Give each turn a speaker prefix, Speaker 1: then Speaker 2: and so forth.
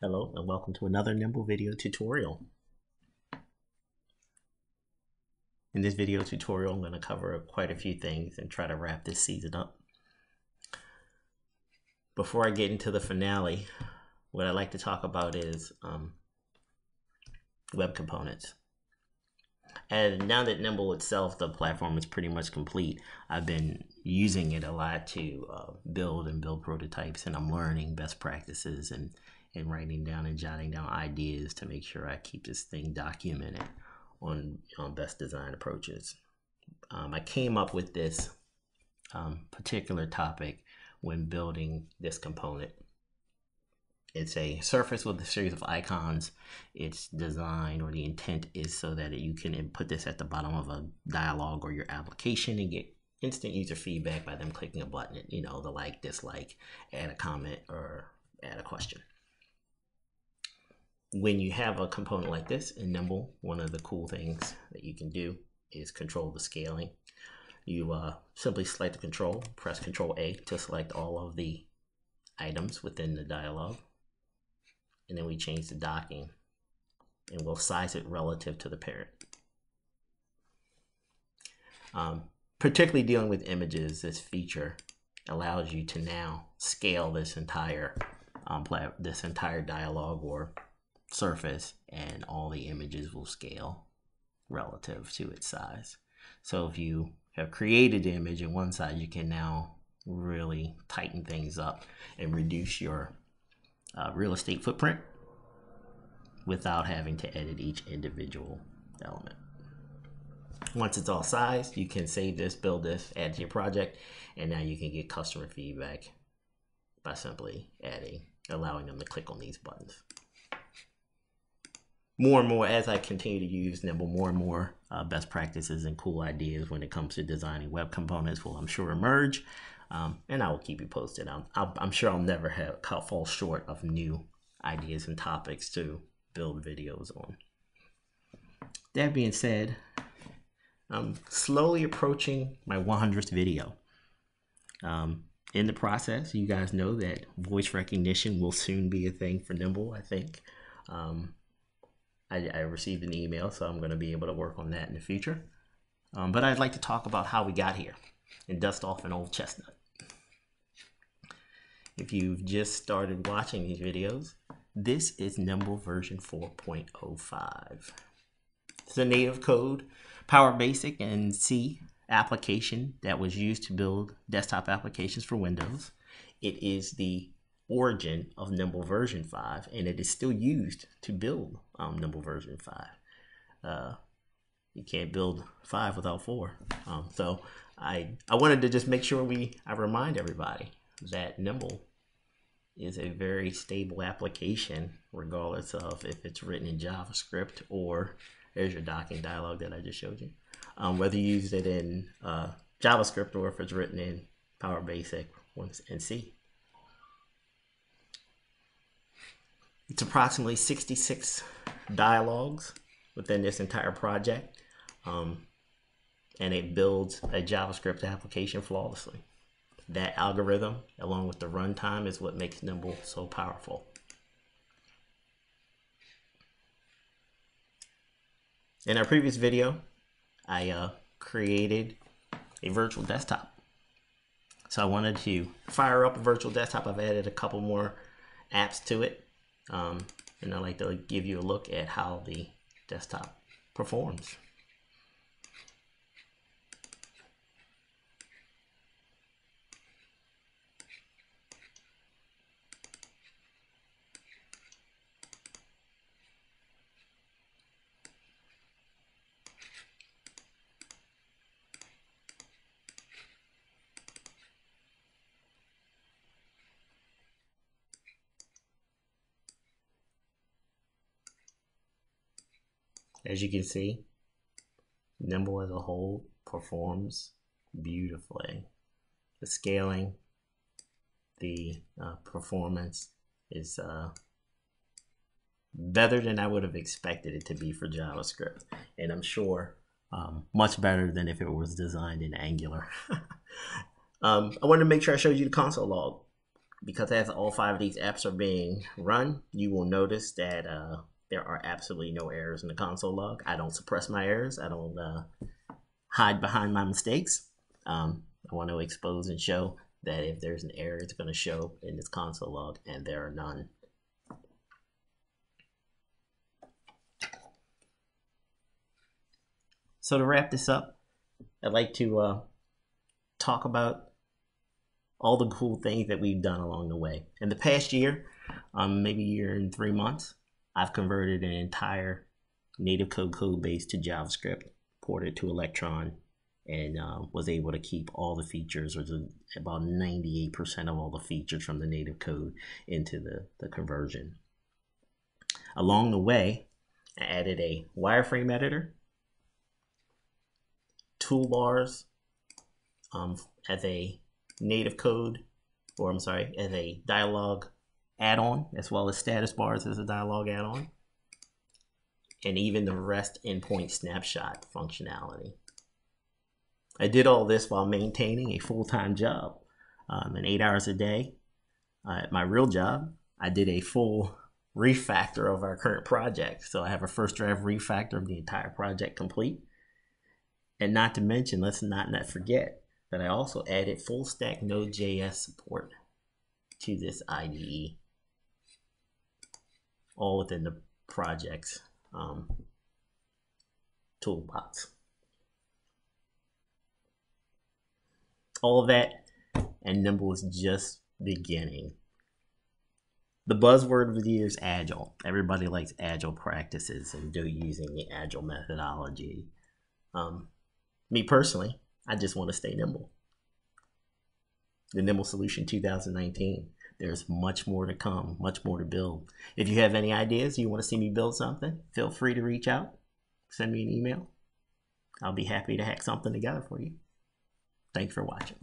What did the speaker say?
Speaker 1: Hello and welcome to another Nimble video tutorial. In this video tutorial, I'm going to cover quite a few things and try to wrap this season up. Before I get into the finale, what I'd like to talk about is web components. And now that Nimble itself, the platform is pretty much complete, I've been using it a lot to build prototypes, and I'm learning best practices and writing down and jotting down ideas to make sure I keep this thing documented on best design approaches. I came up with this particular topic when building this component. It's a surface with a series of icons. It's designed, or the intent is so that you can input this at the bottom of a dialog or your application and get instant user feedback by them clicking a button, the like, dislike, add a comment, or add a question. When you have a component like this in Nimble, one of the cool things that you can do is control the scaling. You simply select the control, press Control A to select all of the items within the dialog. And then we change the docking and we'll size it relative to the parent. Particularly dealing with images, this feature allows you to now scale this entire dialog or surface, and all the images will scale relative to its size. So if you have created the image in one side, you can now really tighten things up and reduce your real estate footprint without having to edit each individual element. Once it's all sized, you can save this, build this, add to your project, and now you can get customer feedback by simply allowing them to click on these buttons. More and more, as I continue to use Nimble, more and more best practices and cool ideas when it comes to designing web components will, I'm sure, emerge. And I will keep you posted. I'm sure I'll never fall short of new ideas and topics to build videos on. That being said, I'm slowly approaching my 100th video. In the process, you guys know that voice recognition will soon be a thing for Nimble, I think. I received an email, so I'm going to be able to work on that in the future. But I'd like to talk about how we got here and dust off an old chestnut. If you've just started watching these videos, this is Nimble version 4.05. It's a native code, Power Basic and C application that was used to build desktop applications for Windows. It is the origin of Nimble version 5, and it is still used to build Nimble version 5. You can't build 5 without 4. So I wanted to just make sure I remind everybody that Nimble is a very stable application, regardless of if it's written in JavaScript or there's your docking dialog that I just showed you. Whether you use it in JavaScript or if it's written in Power Basic and C. It's approximately 66 dialogues within this entire project, and it builds a JavaScript application flawlessly. That algorithm, along with the runtime, is what makes Nimble so powerful. In our previous video, I created a virtual desktop. So I wanted to fire up a virtual desktop. I've added a couple more apps to it. And I'd like to give you a look at how the desktop performs. As you can see, Nimble as a whole performs beautifully. The scaling, the performance is better than I would have expected it to be for JavaScript. And I'm sure much better than if it was designed in Angular. I wanted to make sure I showed you the console log. because as all 5 of these apps are being run, you will notice that there are absolutely no errors in the console log. I don't suppress my errors. I don't hide behind my mistakes. I want to expose and show that if there's an error, it's going to show in this console log, and there are none. So to wrap this up, I'd like to talk about all the cool things that we've done along the way. In the past year, maybe a year and 3 months, I've converted an entire native code base to JavaScript, ported to Electron, and was able to keep all the features, or about 98% of all the features from the native code into the conversion. Along the way, I added a wireframe editor, toolbars as a native code, or I'm sorry, as a dialog add-on, as well as status bars as a dialog add-on, and even the REST endpoint snapshot functionality. I did all this while maintaining a full-time job, and 8 hours a day. At my real job, I did a full refactor of our current project. So I have a first draft refactor of the entire project complete. And not to mention, let's not forget that I also added full stack Node.js support to this IDE, all within the project's toolbox. All of that and Nimble is just beginning. The buzzword of the year is agile. Everybody likes agile practices and using the agile methodology. Me personally, I just want to stay nimble. The Nimble Solution 2019. There's much more to come, much more to build. If you have any ideas, you want to see me build something, feel free to reach out. Send me an email. I'll be happy to hack something together for you. Thanks for watching.